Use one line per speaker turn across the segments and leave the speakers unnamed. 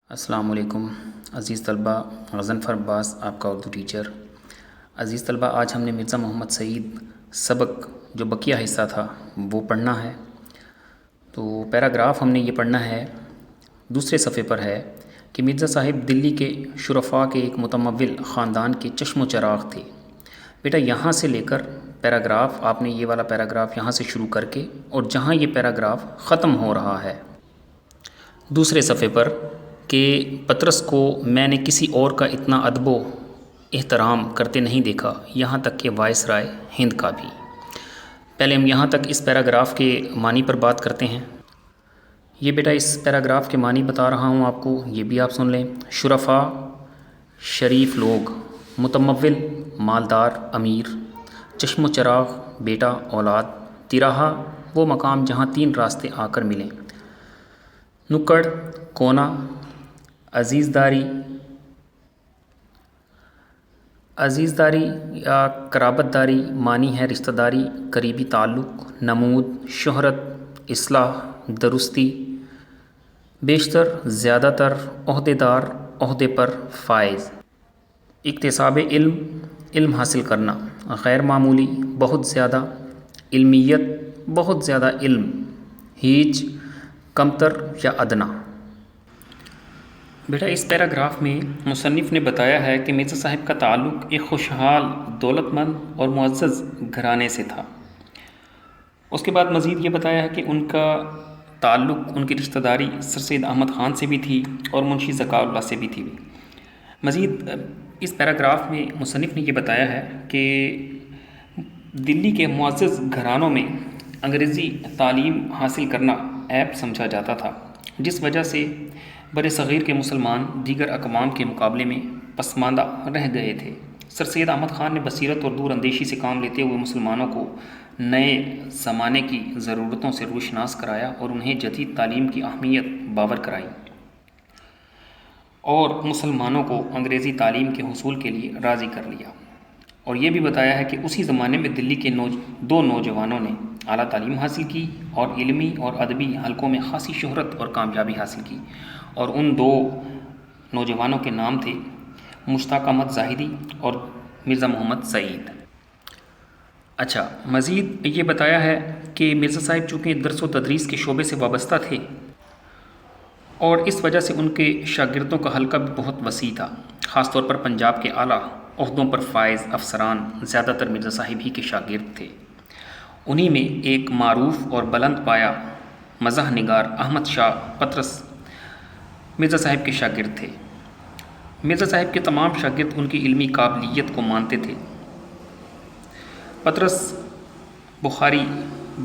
السلام علیکم عزیز طلبہ، غضنفر عباس آپ کا اردو ٹیچر۔ عزیز طلبہ، آج ہم نے مرزا محمد سعید سبق جو بقیہ حصہ تھا وہ پڑھنا ہے۔ تو پیراگراف ہم نے یہ پڑھنا ہے، دوسرے صفحے پر ہے کہ مرزا صاحب دلی کے شرفاء کے ایک متمول خاندان کے چشم و چراغ تھے۔ بیٹا یہاں سے لے کر پیراگراف، آپ نے یہ والا پیراگراف یہاں سے شروع کر کے اور جہاں یہ پیراگراف ختم ہو رہا ہے دوسرے صفحے پر، کہ پطرس کو میں نے کسی اور کا اتنا ادب و احترام کرتے نہیں دیکھا، یہاں تک کہ وائس رائے ہند کا بھی۔ پہلے ہم یہاں تک اس پیراگراف کے معنی پر بات کرتے ہیں۔ یہ بیٹا اس پیراگراف کے معنی بتا رہا ہوں آپ کو، یہ بھی آپ سن لیں۔ شرفاء شریف لوگ، متمول مالدار امیر، چشم و چراغ بیٹا اولاد، تراہا وہ مقام جہاں تین راستے آ کر ملیں، نکڑ کونا، عزیزداری یا قرابت داری معنی ہے رشتہ داری، قریبی تعلق، نمود، شہرت، اصلاح، درستی، بیشتر، زیادہ تر، عہدے دار، عہدے پر، فائز، اکتساب علم، علم حاصل کرنا، غیر معمولی، بہت زیادہ، علمیت، بہت زیادہ علم، ہیچ، کمتر یا ادنا۔ بیٹا اس پیراگراف میں مصنف نے بتایا ہے کہ مرزا صاحب کا تعلق ایک خوشحال، دولت مند اور معزز گھرانے سے تھا۔ اس کے بعد مزید یہ بتایا ہے کہ ان کا تعلق، ان کی رشتہ داری سر سید احمد خان سے بھی تھی اور منشی ذکاء اللہ سے بھی تھی۔ مزید اس پیراگراف میں مصنف نے یہ بتایا ہے کہ دلی کے معزز گھرانوں میں انگریزی تعلیم حاصل کرنا عیب سمجھا جاتا تھا، جس وجہ سے بر صغیر کے مسلمان دیگر اقوام کے مقابلے میں پسماندہ رہ گئے تھے۔ سر سید احمد خان نے بصیرت اور دور اندیشی سے کام لیتے ہوئے مسلمانوں کو نئے زمانے کی ضرورتوں سے روشناس کرایا اور انہیں جدید تعلیم کی اہمیت باور کرائی، اور مسلمانوں کو انگریزی تعلیم کے حصول کے لیے راضی کر لیا۔ اور یہ بھی بتایا ہے کہ اسی زمانے میں دلی کے دو نوجوانوں نے اعلیٰ تعلیم حاصل کی اور علمی اور ادبی حلقوں میں خاصی شہرت اور کامیابی حاصل کی، اور ان دو نوجوانوں کے نام تھے مشتاق احمد زاہدی اور مرزا محمد سعید۔ اچھا، مزید یہ بتایا ہے کہ مرزا صاحب چونکہ درس و تدریس کے شعبے سے وابستہ تھے اور اس وجہ سے ان کے شاگردوں کا حلقہ بھی بہت وسیع تھا، خاص طور پر پنجاب کے اعلیٰ عہدوں پر فائز افسران زیادہ تر مرزا صاحب ہی کے شاگرد تھے۔ انہی میں ایک معروف اور بلند پایہ مزاح نگار احمد شاہ پطرس مرزا صاحب کے شاگرد تھے۔ مرزا صاحب کے تمام شاگرد ان کی علمی قابلیت کو مانتے تھے۔ پطرس بخاری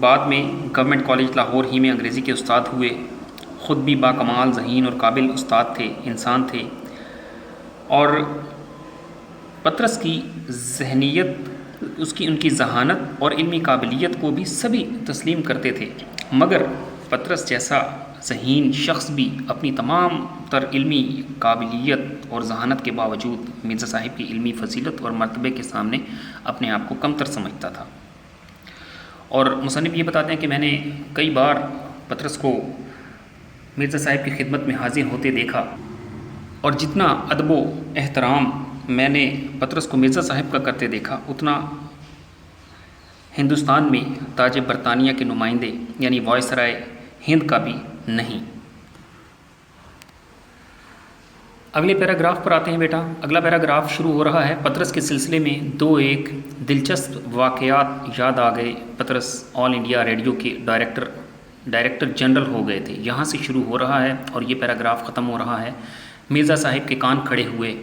بعد میں گورنمنٹ کالج لاہور ہی میں انگریزی کے استاد ہوئے، خود بھی باکمال ذہین اور قابل استاد تھے، انسان تھے، اور پطرس کی ذہنیت، ان کی ذہانت اور علمی قابلیت کو بھی سبھی تسلیم کرتے تھے، مگر پطرس جیسا ذہین شخص بھی اپنی تمام تر علمی قابلیت اور ذہانت کے باوجود مرزا صاحب کی علمی فضیلت اور مرتبے کے سامنے اپنے آپ کو کمتر سمجھتا تھا۔ اور مصنف یہ بتاتے ہیں کہ میں نے کئی بار پطرس کو مرزا صاحب کی خدمت میں حاضر ہوتے دیکھا، اور جتنا ادب و احترام میں نے پطرس کو مرزا صاحب کا کرتے دیکھا، اتنا ہندوستان میں تاج برطانیہ کے نمائندے یعنی وائس رائے ہند کا بھی نہیں۔ اگلے پیراگراف پر آتے ہیں بیٹا۔ اگلا پیراگراف شروع ہو رہا ہے، پطرس کے سلسلے میں ایک دلچسپ واقعات یاد آ گئے۔ پطرس آل انڈیا ریڈیو کے ڈائریکٹر جنرل ہو گئے تھے، یہاں سے شروع ہو رہا ہے اور یہ پیراگراف ختم ہو رہا ہے۔ مرزا صاحب کے کان کھڑے ہوئے،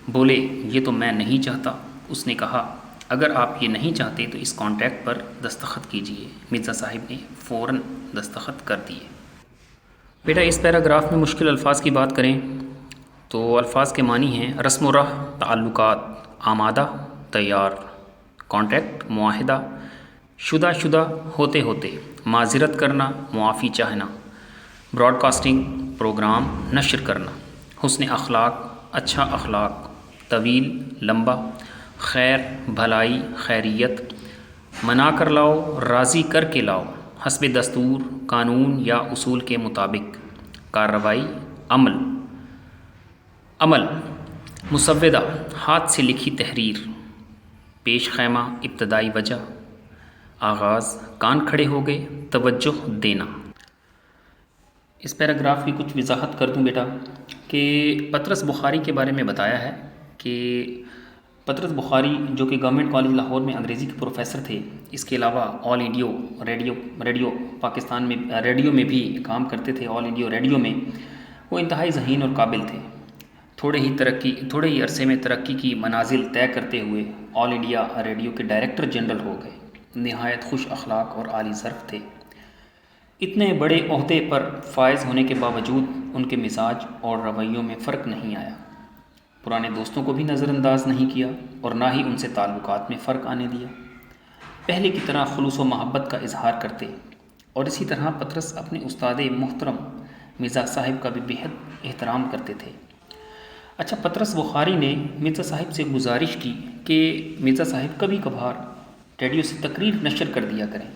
بولے یہ تو میں نہیں چاہتا۔ اس نے کہا اگر آپ یہ نہیں چاہتے تو اس کانٹریکٹ پر دستخط کیجئے۔ مرزا صاحب نے فوراً دستخط کر دیے۔ بیٹا اس پیراگراف میں مشکل الفاظ کی بات کریں تو الفاظ کے معنی ہیں رسم و راہ، تعلقات، آمادہ، تیار، کانٹریکٹ، معاہدہ، شدہ ہوتے ہوتے، معذرت کرنا، معافی چاہنا، براڈ کاسٹنگ، پروگرام نشر کرنا، حسن اخلاق، اچھا اخلاق، طویل، لمبا، خیر، بھلائی، خیریت، منا کر لاؤ، راضی کر کے لاؤ، حسب دستور، قانون یا اصول کے مطابق، کارروائی، عمل، عمل مسودہ ہاتھ سے لکھی تحریر، پیش خیمہ ابتدائی وجہ، آغاز کان کھڑے ہو گئے، توجہ دینا۔ اس پیراگراف کی کچھ وضاحت کر دوں بیٹا کہ پطرس بخاری کے بارے میں بتایا ہے کہ پطرس بخاری جو کہ گورنمنٹ کالج لاہور میں انگریزی کے پروفیسر تھے، اس کے علاوہ آل انڈیا ریڈیو پاکستان میں ریڈیو میں بھی کام کرتے تھے، آل انڈیا ریڈیو میں وہ انتہائی ذہین اور قابل تھے۔ تھوڑے ہی عرصے میں ترقی کی منازل طے کرتے ہوئے آل انڈیا ریڈیو کے ڈائریکٹر جنرل ہو گئے۔ نہایت خوش اخلاق اور عالی ظرف تھے۔ اتنے بڑے عہدے پر فائز ہونے کے باوجود ان کے مزاج اور رویوں میں فرق نہیں آیا۔ پرانے دوستوں کو بھی نظر انداز نہیں کیا اور نہ ہی ان سے تعلقات میں فرق آنے دیا۔ پہلے کی طرح خلوص و محبت کا اظہار کرتے، اور اسی طرح پطرس اپنے استاد محترم مرزا صاحب کا بھی بےحد احترام کرتے تھے۔ اچھا، پطرس بخاری نے مرزا صاحب سے گزارش کی کہ مرزا صاحب کبھی کبھار ریڈیو سے تقریر نشر کر دیا کریں،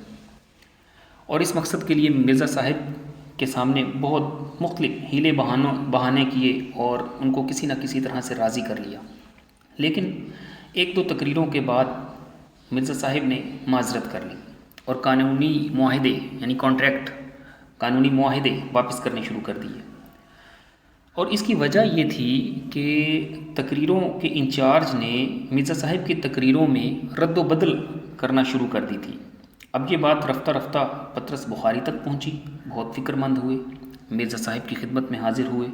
اور اس مقصد کے لیے مرزا صاحب کے سامنے بہت مختلف ہیلے بہانے کیے اور ان کو کسی نہ کسی طرح سے راضی کر لیا۔ لیکن ایک دو تقریروں کے بعد مرزا صاحب نے معذرت کر لی اور قانونی معاہدے واپس کرنے شروع کر دیے۔ اور اس کی وجہ یہ تھی کہ تقریروں کے انچارج نے مرزا صاحب کی تقریروں میں رد و بدل کرنا شروع کر دی تھی۔ اب یہ بات رفتہ رفتہ پطرس بخاری تک پہنچی۔ بہت فکر مند ہوئے، مرزا صاحب کی خدمت میں حاضر ہوئے،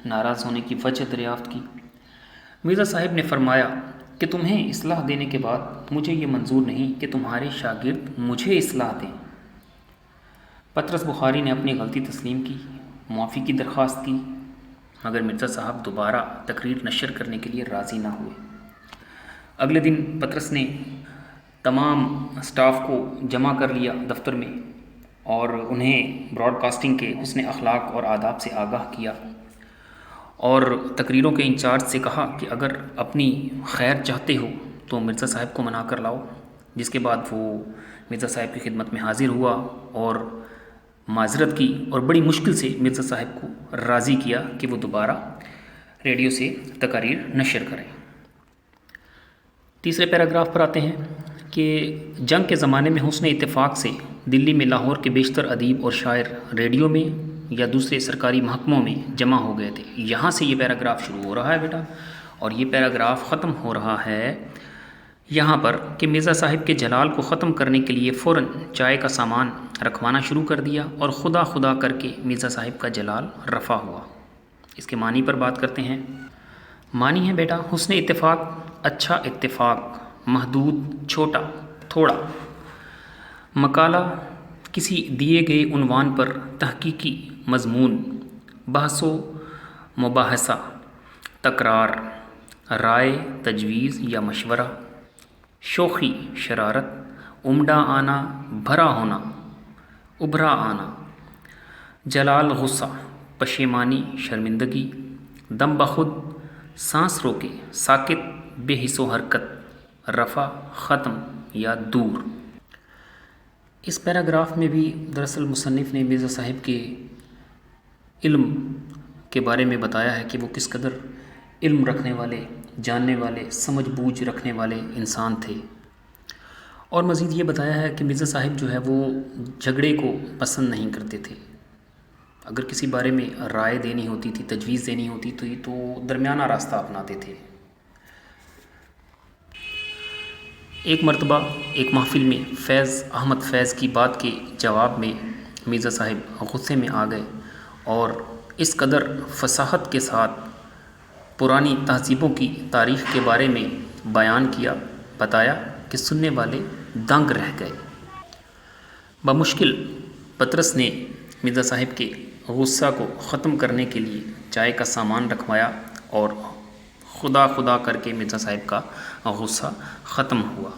ناراض ہونے کی وجہ دریافت کی۔ مرزا صاحب نے فرمایا کہ تمہیں اصلاح دینے کے بعد مجھے یہ منظور نہیں کہ تمہارے شاگرد مجھے اصلاح دیں۔ پطرس بخاری نے اپنی غلطی تسلیم کی، معافی کی درخواست کی، مگر مرزا صاحب دوبارہ تقریر نشر کرنے کے لیے راضی نہ ہوئے۔ اگلے دن پطرس نے تمام سٹاف کو جمع کر لیا دفتر میں اور انہیں براڈ کاسٹنگ کے حسن اخلاق اور آداب سے آگاہ کیا، اور تقریروں کے انچارج سے کہا کہ اگر اپنی خیر چاہتے ہو تو مرزا صاحب کو منا کر لاؤ۔ جس کے بعد وہ مرزا صاحب کی خدمت میں حاضر ہوا اور معذرت کی، اور بڑی مشکل سے مرزا صاحب کو راضی کیا کہ وہ دوبارہ ریڈیو سے تقاریر نشر کریں۔ تیسرے پیراگراف پر آتے ہیں کہ جنگ کے زمانے میں حسن اتفاق سے دلی میں لاہور کے بیشتر ادیب اور شاعر ریڈیو میں یا دوسرے سرکاری محکموں میں جمع ہو گئے تھے۔ یہاں سے یہ پیراگراف شروع ہو رہا ہے بیٹا، اور یہ پیراگراف ختم ہو رہا ہے یہاں پر کہ مرزا صاحب کے جلال کو ختم کرنے کے لیے فوراً چائے کا سامان رکھوانا شروع کر دیا، اور خدا خدا کر کے مرزا صاحب کا جلال رفع ہوا۔ اس کے معنی پر بات کرتے ہیں۔ معنی ہے بیٹا حسن اتفاق، اچھا اتفاق، محدود، چھوٹا، تھوڑا۔ مقالہ کسی دیے گئے عنوان پر تحقیقی مضمون، بحث و مباحثہ، تکرار، رائے، تجویز یا مشورہ، شوخی، شرارت، عمدہ آنا، بھرا ہونا، ابھرا آنا، جلال، غصہ، پشیمانی، شرمندگی، دم بخود، سانس روکے، ساکت، بے حس و حرکت، رفع، ختم یا دور۔ اس پیراگراف میں بھی دراصل مصنف نے مرزا صاحب کے علم کے بارے میں بتایا ہے کہ وہ کس قدر علم رکھنے والے، جاننے والے، سمجھ بوجھ رکھنے والے انسان تھے، اور مزید یہ بتایا ہے کہ مرزا صاحب جو ہے وہ جھگڑے کو پسند نہیں کرتے تھے۔ اگر کسی بارے میں رائے دینی ہوتی تھی، تجویز دینی ہوتی تھی تو درمیانہ راستہ اپناتے تھے۔ ایک مرتبہ ایک محفل میں احمد فیض کی بات کے جواب میں مرزا صاحب غصے میں آ گئے اور اس قدر فصاحت کے ساتھ پرانی تہذیبوں کی تاریخ کے بارے میں بیان کیا، بتایا کہ سننے والے دنگ رہ گئے۔ بمشکل پطرس نے مرزا صاحب کے غصہ کو ختم کرنے کے لیے چائے کا سامان رکھوایا اور خدا خدا کر کے مرزا صاحب کا غصہ ختم ہوا۔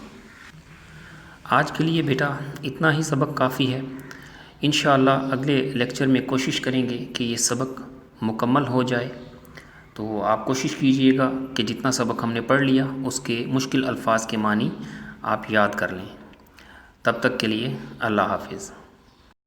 آج کے لیے بیٹا اتنا ہی سبق کافی ہے۔ انشاءاللہ اگلے لیکچر میں کوشش کریں گے کہ یہ سبق مکمل ہو جائے، تو آپ کوشش کیجئے گا کہ جتنا سبق ہم نے پڑھ لیا اس کے مشکل الفاظ کے معنی آپ یاد کر لیں۔ تب تک کے لیے اللہ حافظ۔